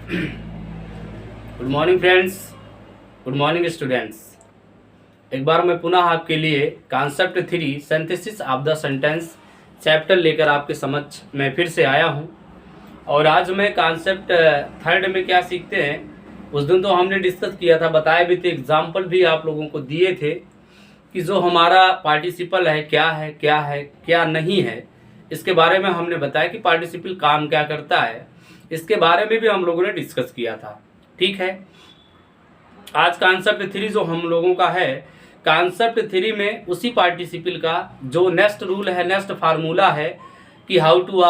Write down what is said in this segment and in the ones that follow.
Good morning friends, good morning students. एक बार मैं पुनः आपके लिए concept 3 synthesis of the sentence chapter लेकर आपके समक्ष मैं फिर से आया हूं। और आज मैं कॉन्सेप्ट 3 में क्या सीखते हैं, उस दिन तो हमने डिस्कस किया था, बताए भी थे, एग्जाम्पल भी आप लोगों को दिए थे कि जो हमारा पार्टिसिपल है क्या नहीं है, इसके बारे में हमने बताया कि पार्टिसिपल काम क्या करता है, इसके बारे में भी हम लोगों ने डिस्कस किया था। ठीक है, आज कॉन्सेप्ट 3 जो हम लोगों का है, कॉन्सेप्ट 3 में उसी पार्टिसिपल का जो नेक्स्ट रूल है, नेक्स्ट फार्मूला है कि हाउ टू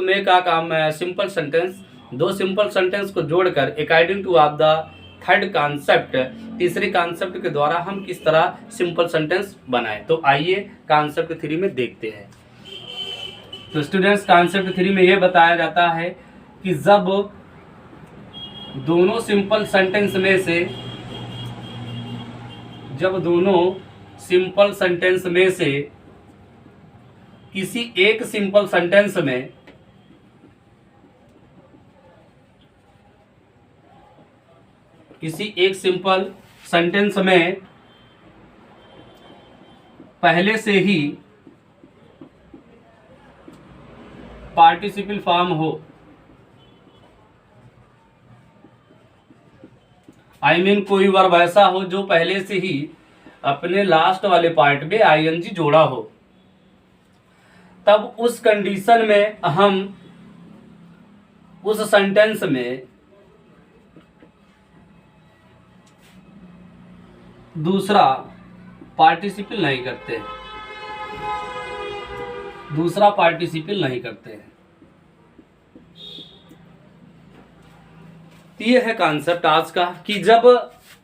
मेक अ काम सिंपल सेंटेंस, दो सिंपल सेंटेंस को जोड़कर according two of the third concept, तीसरे कॉन्सेप्ट के द्वारा हम किस तरह सिंपल सेंटेंस बनाएं। तो आइए कॉन्सेप्ट 3 में देखते हैं। तो स्टूडेंट्स, कॉन्सेप्ट 3 में यह बताया जाता है कि जब दोनों सिंपल सेंटेंस में से किसी एक सिंपल सेंटेंस में पहले से ही पार्टिसिपल फॉर्म हो, कोई वर्ब ऐसा हो जो पहले से ही अपने लास्ट वाले पार्ट में आईएनजी जोड़ा हो, तब उस कंडीशन में हम उस सेंटेंस में दूसरा पार्टिसिपल नहीं करते हैं। ये है कॉन्सेप्ट आज का कि जब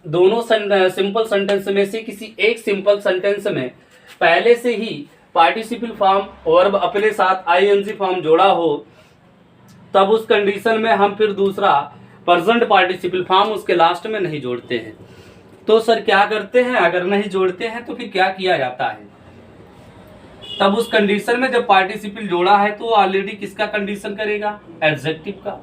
दोनों सिंपल सेंटेंस में से किसी एक सिंपल सेंटेंस में पहले से ही पार्टिसिपल फॉर्म वर्ब अपने साथ आईएनजी फॉर्म जोड़ा हो, तब उस कंडीशन में हम फिर दूसरा प्रेजेंट पार्टिसिपल फॉर्म उसके लास्ट में नहीं जोड़ते हैं। तो सर क्या करते हैं, अगर नहीं जोड़ते हैं तो फिर क्या किया जाता है? तब उस कंडीशन में जब पार्टिसिपल जोड़ा है तो ऑलरेडी किसका कंडीशन करेगा? एडजेक्टिव का।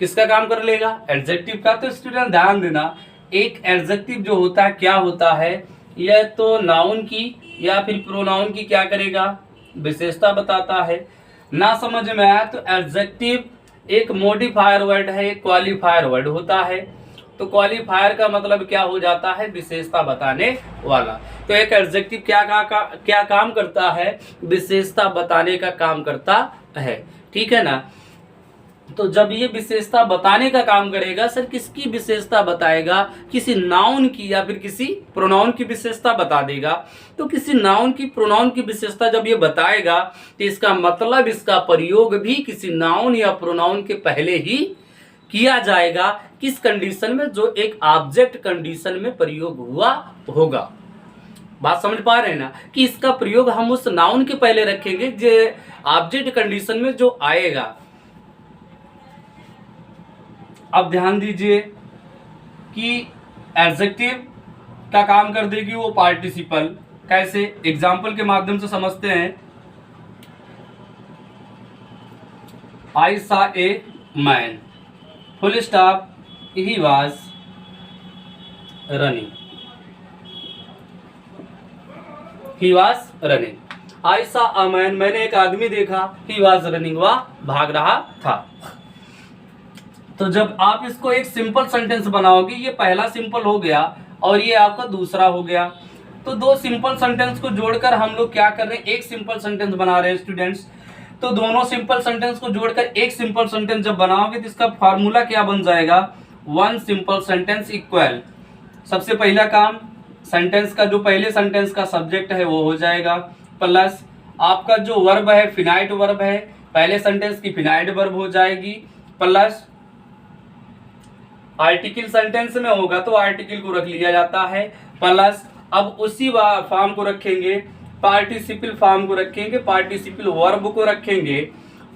किसका काम कर लेगा? एडजेक्टिव का। तो स्टूडेंट ध्यान देना, एक एडजेक्टिव जो होता है क्या होता है, यह तो नाउन की या फिर प्रोनाउन की क्या करेगा? विशेषता बताता है। ना समझ में आया तो एडजेक्टिव एक मॉडिफायर वर्ड है, एक क्वालिफायर वर्ड होता है। तो क्वालिफायर का मतलब क्या हो जाता है? विशेषता बताने वाला। तो एक एडजेक्टिव क्या काम करता है? विशेषता बताने का काम करता है। ठीक है ना? तो जब ये विशेषता बताने का काम करेगा, सर किसकी विशेषता बताएगा? किसी नाउन की या फिर किसी प्रोनाउन की विशेषता बता देगा। तो किसी नाउन की प्रोनाउन की विशेषता जब ये बताएगा तो इसका मतलब इसका प्रयोग भी किसी नाउन या प्रोनाउन के पहले ही किया जाएगा। किस कंडीशन में? जो एक ऑब्जेक्ट कंडीशन में प्रयोग हुआ होगा। बात समझ पा रहे हैं ना कि इसका प्रयोग हम उस नाउन के पहले रखेंगे जो ऑब्जेक्ट कंडीशन में जो आएगा। अब ध्यान दीजिए कि एडजेक्टिव का काम कर देगी वो पार्टिसिपल। कैसे? एग्जाम्पल के माध्यम से समझते हैं। I saw a man, full stop, he was running. I saw a man, मैंने एक आदमी देखा। ही वाज रनिंग, वह भाग रहा था। तो जब आप इसको एक सिंपल सेंटेंस बनाओगे, ये पहला सिंपल हो गया और ये आपका दूसरा हो गया। तो दो सिंपल सेंटेंस को जोड़कर हम लोग क्या कर रहे हैं? एक सिंपल सेंटेंस बना रहे हैं स्टूडेंट्स। तो दोनों सिंपल सेंटेंस को जोड़कर एक सिंपल सेंटेंस जब बनाओगे तो इसका फार्मूला क्या बन जाएगा? वन सिंपल सेंटेंस इक्वल, सबसे पहला काम सेंटेंस का जो पहले सेंटेंस का सब्जेक्ट है वो हो जाएगा, प्लस आपका जो वर्ब है फिनाइट वर्ब है, पहले सेंटेंस की फिनाइट वर्ब हो जाएगी, प्लस आर्टिकल सेंटेंस में होगा तो आर्टिकल को रख लिया जाता है, प्लस अब उसी फॉर्म को रखेंगे, पार्टिसिपल फॉर्म को रखेंगे, पार्टिसिपल वर्ब को रखेंगे।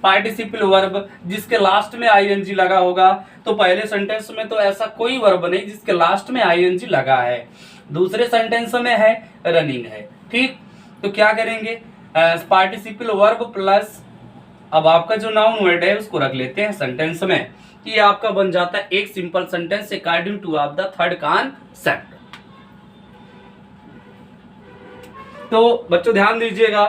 पार्टिसिपल वर्ब जिसके लास्ट में आईएनजी लगा होगा। तो पहले सेंटेंस में तो ऐसा कोई वर्ब नहीं जिसके लास्ट में आईएनजी लगा है। दूसरे सेंटेंस में है रनिंग है। ठीक, तो क्या करेंगे? पार्टिसिपल वर्ब प्लस अब आपका जो नाउन वर्ड है उसको रख लेते हैं सेंटेंस में, कि ये आपका बन जाता है एक सिंपल सेंटेंस अकॉर्डिंग टू आप द थर्ड कॉन्सेप्ट। तो बच्चों ध्यान दीजिएगा,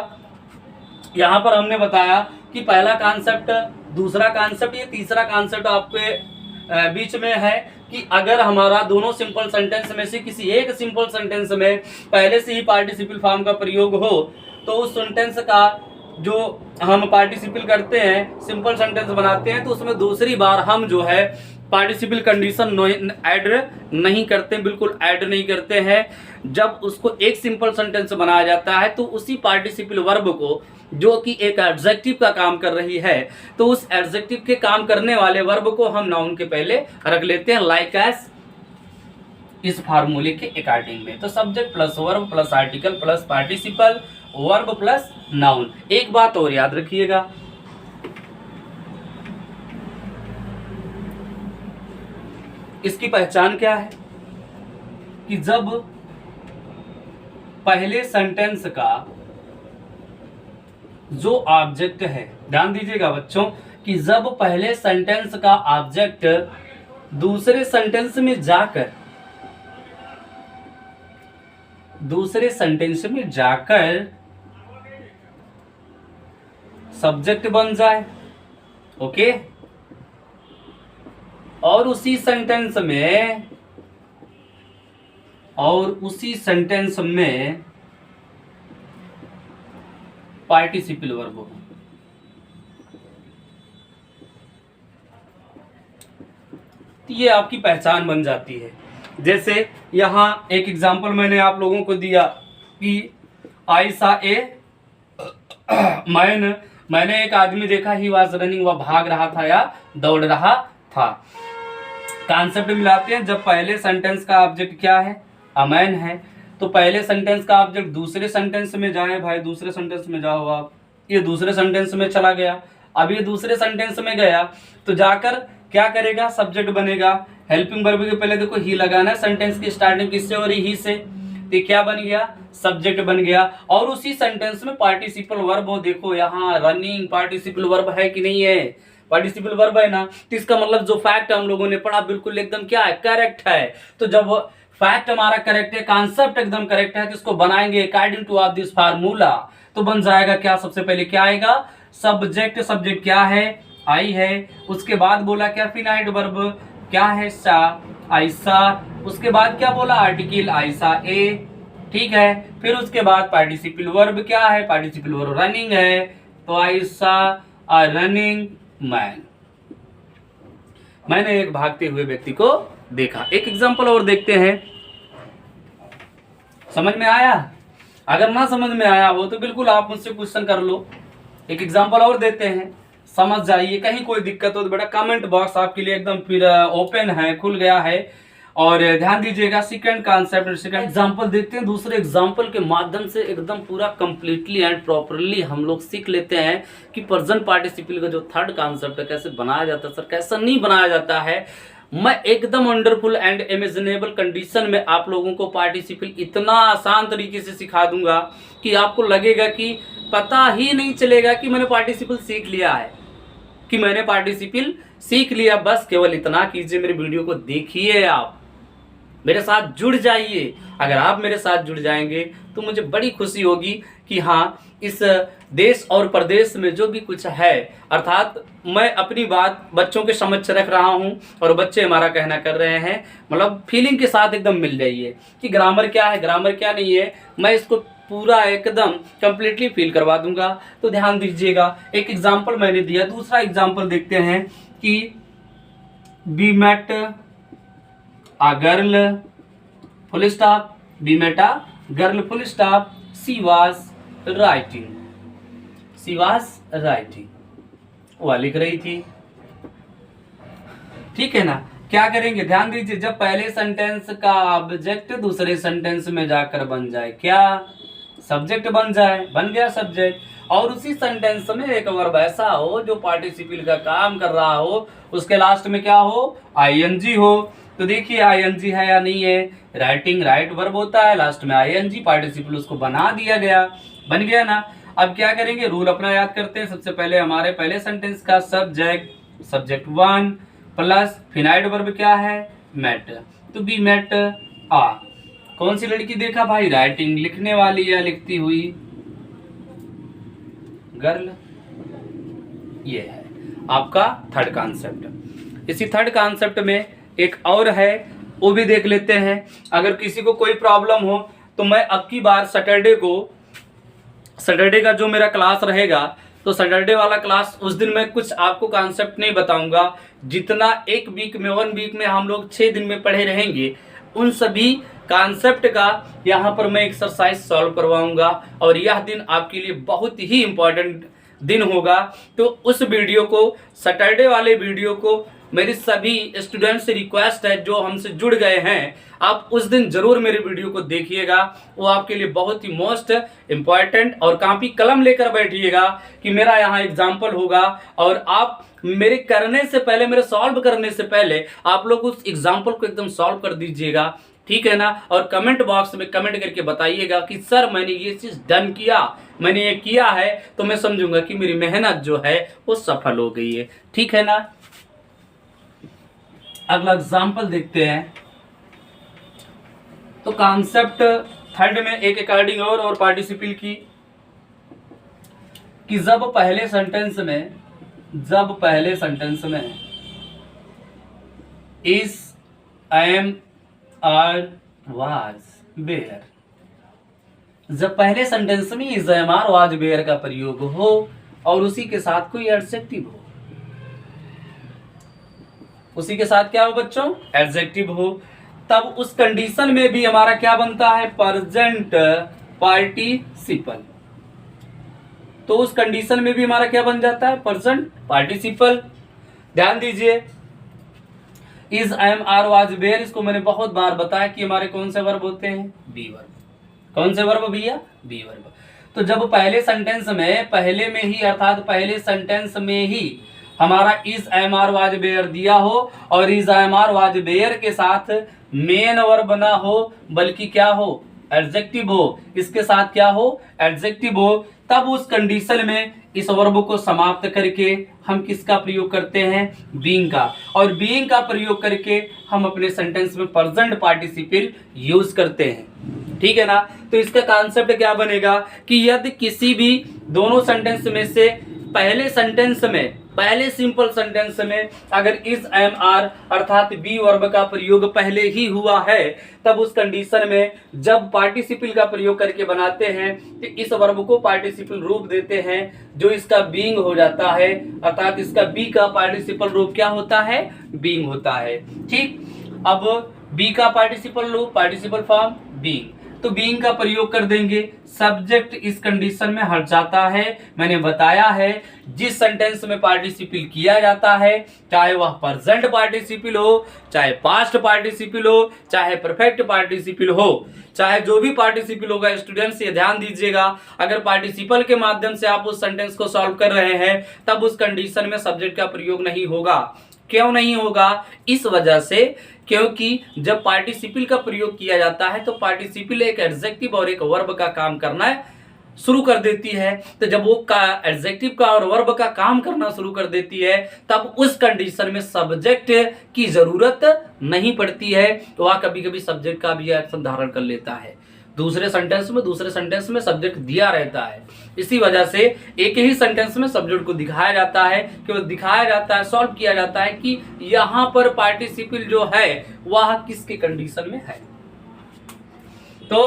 यहां पर हमने बताया कि पहला कॉन्सेप्ट, दूसरा कॉन्सेप्ट, ये तीसरा कॉन्सेप्ट आपके बीच में है कि अगर हमारा दोनों सिंपल सेंटेंस में से किसी एक सिंपल सेंटेंस में पहले से ही पार्टिसिपल फॉर्म का प्रयोग हो, तो उस सेंटेंस का जो हम पार्टिसिपल करते हैं, सिंपल सेंटेंस बनाते हैं, तो उसमें दूसरी बार हम जो है पार्टिसिपल कंडीशन ऐड नहीं करते, बिल्कुल ऐड नहीं करते हैं। जब उसको एक सिंपल सेंटेंस बनाया जाता है तो उसी पार्टिसिपल वर्ब को, जो कि एक एडजेक्टिव का काम कर रही है, तो उस एडजेक्टिव के काम करने वाले वर्ब को हम नाउन के पहले रख लेते हैं, लाइक एज इस फार्मूले के अकॉर्डिंग में। तो subject plus verb plus article plus participle verb plus noun. एक बात और याद रखिएगा, इसकी पहचान क्या है कि जब पहले सेंटेंस का जो ऑब्जेक्ट है, ध्यान दीजिएगा बच्चों, कि जब पहले सेंटेंस का ऑब्जेक्ट दूसरे सेंटेंस में जाकर सब्जेक्ट बन जाए, ओके, और उसी सेंटेंस में पार्टिसिपल वर्ब हो, तो ये आपकी पहचान बन जाती है। जैसे यहां एक एग्जांपल मैंने आप लोगों को दिया कि आई सा ए मैंने एक आदमी देखा, ही वाज रनिंग, वह भाग रहा था या दौड़ रहा था। कॉन्सेप्ट मिलाते हैं, जब पहले सेंटेंस का ऑब्जेक्ट क्या है, अ मैन है, तो पहले सेंटेंस का ऑब्जेक्ट दूसरे सेंटेंस में जाए, भाई दूसरे सेंटेंस में जाओ आप, ये दूसरे सेंटेंस में चला गया, अब ये दूसरे सेंटेंस में गया तो जाकर क्या करेगा, सब्जेक्ट बनेगा। हेल्पिंग वर्ब के पहले देखो ही लगाना है, सेंटेंस की स्टार्टिंग किससे हो रही, ही से, तो क्या बन गया, सब्जेक्ट बन गया। और उसी सेंटेंस में पार्टिसिपल वर्ब हो, देखो यहाँ रनिंग पार्टिसिपल वर्ब है कि नहीं है, पार्टिसिपल वर्ब है ना, तो इसका मतलब जो फैक्ट हम लोगों ने पढ़ा बिल्कुल एकदम क्या है, करेक्ट है। तो जब फैक्ट हमारा करेक्ट है, कॉन्सेप्ट एकदम करेक्ट है, तो इसको बनाएंगे according two of this formula, तो बन जाएगा क्या, सबसे पहले क्या आएगा, सब्जेक्ट, सब्जेक्ट क्या है, आई है, उसके बाद बोला क्या, फिनाइट वर्ब क्या है, सा, आयसा, उसके बाद क्या बोला, आर्टिकल आयसा ए, ठीक है, फिर उसके बाद पार्टिसिपल वर्ब क्या है, पार्टिसिपल वर्ब रनिंग है, तो आयसा आ रनिंग मैन, मैंने एक भागते हुए व्यक्ति को देखा। एक एग्जांपल और देखते हैं, समझ में आया? अगर ना समझ में आया हो तो बिल्कुल आप मुझसे क्वेश्चन कर लो। एक एग्जांपल और देते हैं, समझ जाइए, कहीं कोई दिक्कत हो तो बेटा कमेंट बॉक्स आपके लिए एकदम फिर ओपन है, खुल गया है। और ध्यान दीजिएगा, सेकंड कॉन्सेप्ट, सेकंड एग्जांपल देखते हैं। दूसरे एग्जांपल के माध्यम से एकदम पूरा कंप्लीटली एंड प्रॉपरली हम लोग सीख लेते हैं कि प्रेजेंट पार्टिसिपल का जो थर्ड कॉन्सेप्ट है कैसे बनाया जाता है, सर कैसा नहीं बनाया जाता है। मैं एकदम वंडरफुल एंड इमेजिनेबल कंडीशन में आप लोगों को पार्टिसिपल इतना आसान तरीके से सिखा दूंगा कि आपको लगेगा कि पता ही नहीं चलेगा कि मैंने पार्टिसिपल सीख लिया है, कि मैंने पार्टिसिपल सीख लिया। बस केवल इतना कीजिए, मेरे वीडियो को देखिए, आप मेरे साथ जुड़ जाइए। अगर आप मेरे साथ जुड़ जाएंगे तो मुझे बड़ी खुशी होगी कि हाँ, इस देश और प्रदेश में जो भी कुछ है, अर्थात मैं अपनी बात बच्चों के समक्ष रख रहा हूँ और बच्चे हमारा कहना कर रहे हैं, मतलब फीलिंग के साथ एकदम मिल जाइए कि ग्रामर क्या है, ग्रामर क्या नहीं है, मैं इसको पूरा एकदम कंप्लीटली फील करवा दूंगा। तो ध्यान दीजिएगा, एक एग्जाम्पल मैंने दिया, दूसरा एग्जाम्पल देखते हैं कि he met a girl full stop, he met a girl full stop, she was writing, she was writing, वह लिख रही थी, ठीक है ना। क्या करेंगे, ध्यान दीजिए, जब पहले सेंटेंस का ऑब्जेक्ट दूसरे सेंटेंस में जाकर बन जाए, क्या, सब्जेक्ट बन जाए, बन गया सब्जेक्ट, और उसी सेंटेंस में एक वर्ब ऐसा हो जो पार्टिसिपल का काम कर रहा हो, उसके लास्ट में क्या हो, आईएनजी हो। तो देखिए आईएनजी है या नहीं है, राइटिंग राइट वर्ब होता है, लास्ट में आईएनजी, पार्टिसिपल उसको बना दिया गया, बन गया ना। अब क्या करेंगे, रूल अपना याद करते हैं। सबसे पहले हमारे पहले सेंटेंस का सब्जेक्ट 1 प्लस फिनाइड वर्ब क्या है, मेट, तो बी मेट आ। कौन सी लड़की देखा भाई, राइटिंग, लिखने वाली या लिखती हुई, गर्ल। ये है आपका थर्ड कॉन्सेप्ट। इसी थर्ड कॉन्सेप्ट में एक और है, वो भी देख लेते हैं। अगर किसी को कोई प्रॉब्लम हो तो मैं अब की बार सैटरडे का जो मेरा क्लास रहेगा, तो सैटरडे वाला क्लास उस दिन मैं कुछ आपको कॉन्सेप्ट नहीं बताऊंगा। जितना एक वीक में 1 वीक में हम लोग 6 दिन में पढ़े रहेंगे, उन सभी कॉन्सेप्ट का यहाँ पर मैं एक्सरसाइज सॉल्व करवाऊंगा। और यह दिन आपके लिए बहुत ही इंपॉर्टेंट दिन होगा। तो उस वीडियो को, सैटरडे वाले वीडियो को, मेरी सभी स्टूडेंट्स से रिक्वेस्ट है जो हमसे जुड़ गए हैं, आप उस दिन जरूर मेरे वीडियो को देखिएगा। वो आपके लिए बहुत ही मोस्ट इम्पॉर्टेंट, और कॉपी कलम लेकर बैठिएगा कि मेरा यहाँ एग्जाम्पल होगा, और आप मेरे करने से पहले, मेरे सॉल्व करने से पहले आप लोग उस एग्जाम्पल को एकदम सॉल्व कर दीजिएगा, ठीक है ना। और कमेंट बॉक्स में कमेंट करके बताइएगा कि सर मैंने ये चीज डन किया, मैंने ये किया है, तो मैं समझूंगा कि मेरी मेहनत जो है वो सफल हो गई है, ठीक है ना। अगला एग्जाम्पल देखते हैं। तो कॉन्सेप्ट थर्ड में एक अकॉर्डिंग और पार्टिसिपल की, कि जब पहले सेंटेंस में इस एम आर वाज बेयर, जब पहले सेंटेंस में is am are was were का प्रयोग हो और उसी के साथ कोई एडजेक्टिव हो, उसी के साथ क्या हो बच्चों, एडजेक्टिव हो, तब उस कंडीशन में भी हमारा क्या बनता है, प्रेजेंट पार्टिसिपल। तो उस कंडीशन में भी हमारा क्या बन जाता है, प्रेजेंट पार्टिसिपल। ध्यान दीजिए, is am are was were, इसको मैंने बहुत बार बताया कि हमारे कौन से वर्ब होते हैं, बी वर्ब। कौन से वर्ब भैया, बी वर्ब। तो जब पहले सेंटेंस में, पहले में ही, अर्थात पहले सेंटेंस में ही हमारा is am are was were दिया हो और is am are was were के साथ मेन वर्ब ना हो बल्कि क्या हो, एडजेक्टिव हो, इसके साथ क्या हो, एडजेक्टिव हो, तब उस कंडीशन में इस वर्ब को समाप्त करके हम किसका प्रयोग करते हैं, बीइंग का। और बीइंग का प्रयोग करके हम अपने सेंटेंस में प्रेजेंट पार्टिसिपल यूज करते हैं, ठीक है ना। तो इसका कॉन्सेप्ट क्या बनेगा कि यदि किसी भी दोनों सेंटेंस में से पहले सेंटेंस में, पहले सिंपल सेंटेंस में अगर इज एम आर अर्थात बी वर्ब का प्रयोग पहले ही हुआ है, तब उस कंडीशन में जब पार्टिसिपल का प्रयोग करके बनाते हैं तो इस वर्ब को पार्टिसिपल रूप देते हैं, जो इसका बीइंग हो जाता है, अर्थात इसका बी का पार्टिसिपल रूप क्या होता है, बीइंग होता है, ठीक। अब बी का पार्टिसिपल रूप, पार्टिसिपल फॉर्म बीइंग, तो बीइंग का प्रयोग कर देंगे। सब्जेक्ट इस कंडीशन में हट जाता है। मैंने बताया है जिस सेंटेंस में पार्टिसिपल किया जाता है, चाहे वह प्रेजेंट पार्टिसिपल हो, चाहे पास्ट पार्टिसिपल हो, चाहे परफेक्ट पार्टिसिपल हो, चाहे जो भी पार्टिसिपल होगा, स्टूडेंट्स ये ध्यान दीजिएगा, अगर पार्टिसिपल के माध्यम से आप उस सेंटेंस को सॉल्व कर रहे हैं तब उस कंडीशन में सब्जेक्ट का प्रयोग नहीं होगा। क्यों नहीं होगा, इस वजह से क्योंकि जब पार्टिसिपल का प्रयोग किया जाता है तो पार्टिसिपल एक एडजेक्टिव और एक वर्ब का काम करना शुरू कर देती है। तो जब वो एडजेक्टिव का और वर्ब का काम करना शुरू कर देती है तब उस कंडीशन में सब्जेक्ट की जरूरत नहीं पड़ती है, तो वह कभी कभी सब्जेक्ट का भी एक्शन धारण कर लेता है। दूसरे सेंटेंस में सब्जेक्ट दिया रहता है, इसी वजह से एक ही सेंटेंस में सब्जेक्ट को दिखाया जाता है, केवल दिखाया जाता है, सॉल्व किया जाता है कि यहां पर पार्टिसिपल जो है वह किसके कंडीशन में है। तो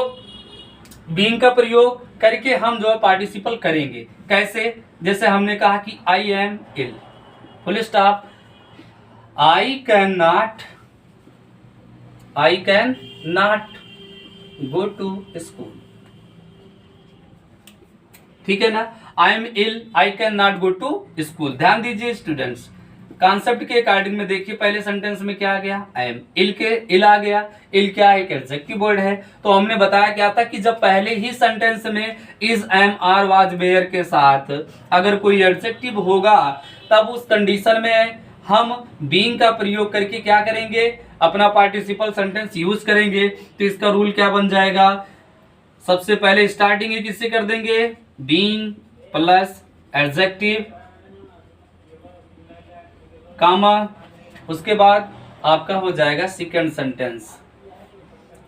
बीइंग का प्रयोग करके हम जो है पार्टिसिपल करेंगे, कैसे, जैसे हमने कहा कि I am ill, full stop, I can not go to school, ठीक है ना। I am ill, I can not go to school. ध्यान दीजिए स्टूडेंट्स, कॉन्सेप्ट के अकॉर्डिंग में देखिए पहले सेंटेंस में क्या आ गया, आई एम इल आ गया। इल क्या है, एक एडजेक्टिव वर्ड है। तो हमने बताया क्या था कि जब पहले ही सेंटेंस में is am are was were के साथ अगर कोई एडजेक्टिव होगा तब उस कंडीशन में हम बीइंग का प्रयोग करके क्या करेंगे, अपना पार्टिसिपल सेंटेंस यूज करेंगे। तो इसका रूल क्या बन जाएगा, सबसे पहले स्टार्टिंग किससे कर देंगे, बीइंग प्लस एडजेक्टिव कामा, उसके बाद आपका हो जाएगा सेकंड सेंटेंस।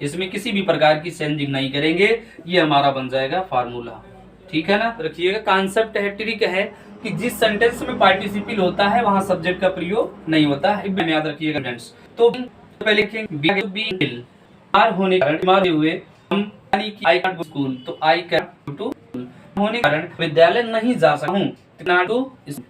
इसमें किसी भी प्रकार की चेंजिंग नहीं करेंगे, ये हमारा बन जाएगा फार्मूला। ठीक है ना। रखिएगा, कॉन्सेप्ट है, ट्रिक है कि जिस सेंटेंस में पार्टिसिपल होता है वहां सब्जेक्ट का प्रयोग नहीं होता है, एकदम याद रखिएगा फ्रेंड्स। तो पहले लिखेंगे बी आर होने के कारण बीमार हुए हम, यानी कि आई कैन गो स्कूल, तो आई कैन गो टू होने के कारण विद्यालय नहीं जा सकता हूं।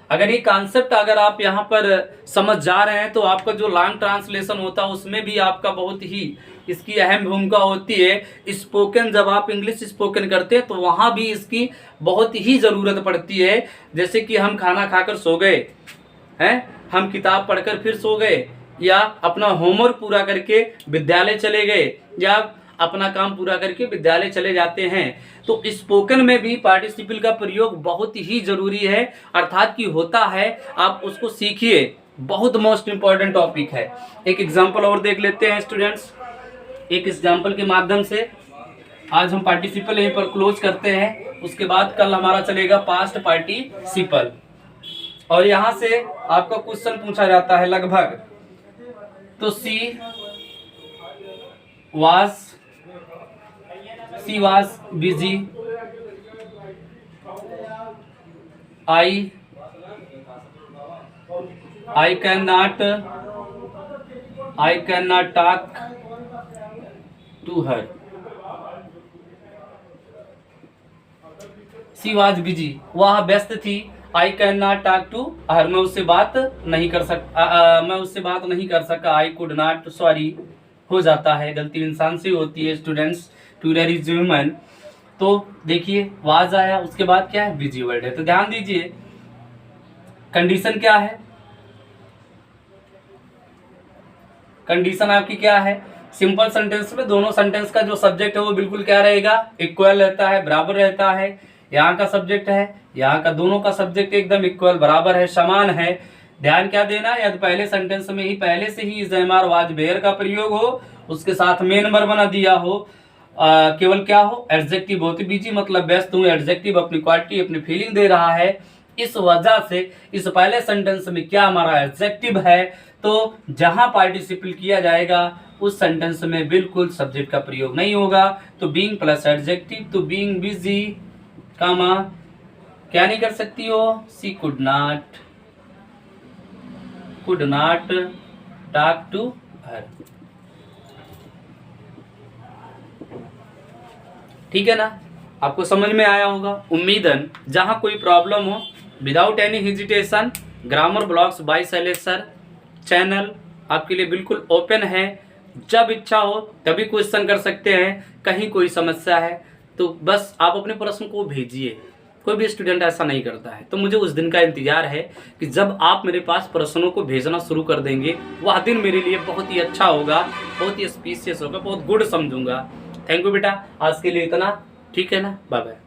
अगर ये कॉन्सेप्ट अगर आप यहाँ पर समझ जा रहे हैं तो आपका जो लॉन्ग ट्रांसलेशन होता है उसमें भी आपका बहुत ही इसकी अहम भूमिका होती है। स्पोकन, जब आप इंग्लिश स्पोकन करते हैं तो वहाँ भी इसकी बहुत ही ज़रूरत पड़ती है। जैसे कि हम खाना खाकर सो गए हैं, हम किताब पढ़कर फिर सो गए, या अपना होमवर्क पूरा करके विद्यालय चले गए, या अपना काम पूरा करके विद्यालय चले जाते हैं, तो स्पोकन में भी पार्टिसिपल का प्रयोग बहुत ही जरूरी है, अर्थात कि होता है। आप उसको सीखिए, बहुत मोस्ट इंपॉर्टेंट टॉपिक है। एक एग्जांपल और देख लेते हैं स्टूडेंट्स। एक एग्जांपल के माध्यम से आज हम पार्टिसिपल यहीं पर क्लोज करते हैं। उसके बाद कल हमारा चलेगा पास्ट पार्टिसिपल, और यहाँ से आपका क्वेश्चन पूछा जाता है लगभग। तो सी was busy, I cannot talk to her. She was busy, वह व्यस्त थी। I cannot talk to her, मैं उससे बात नहीं कर सका। I could not, सॉरी, हो जाता है, गलती इंसान से होती है स्टूडेंट्स, टूलर इज ह्यूमन। तो देखिए वाज आया, उसके बाद क्या है, बिजी वर्ड है। तो ध्यान दीजिए कंडीशन क्या है, कंडीशन आपकी क्या है। सिंपल सेंटेंस में दोनों सेंटेंस का जो सब्जेक्ट है वो बिल्कुल क्या रहेगा, इक्वल रहता है, बराबर रहता है। यहाँ का सब्जेक्ट है, यहाँ का, दोनों का सब्जेक्ट एकदम इक्वल बराबर है, समान है। ध्यान क्या देना, यदि पहले सेंटेंस में ही पहले से ही is am are was were का प्रयोग हो, उसके साथ मेन वर्ब बना दिया हो, केवल क्या हो, एडजेक्टिव हो। तो बिजी मतलब व्यस्त हूँ, एडजेक्टिव अपनी क्वालिटी अपनी फीलिंग दे रहा है। इस वजह से इस पहले सेंटेंस में क्या हमारा एडजेक्टिव है, तो जहां पार्टिसिपल किया जाएगा उस सेंटेंस में बिल्कुल सब्जेक्ट का प्रयोग नहीं होगा। तो बीइंग प्लस एडजेक्टिव, तो बीइंग बिजी कामा क्या नहीं कर सकती हो, she could not talk to her. ठीक है ना, आपको समझ में आया होगा उम्मीदन। जहां कोई प्रॉब्लम हो, without any hesitation, grammar blogs by Shailesh sir channel आपके लिए बिल्कुल ओपन है। जब इच्छा हो तभी क्वेश्चन कर सकते हैं। कहीं कोई समस्या है तो बस आप अपने प्रश्न को भेजिए। कोई भी स्टूडेंट ऐसा नहीं करता है, तो मुझे उस दिन का इंतजार है कि जब आप मेरे पास प्रश्नों को भेजना शुरू कर देंगे, वह दिन मेरे लिए बहुत ही अच्छा होगा, बहुत ही स्पीशियस होगा, बहुत गुड समझूंगा। थैंक यू बेटा, आज के लिए इतना। ठीक है ना, बाय बाय।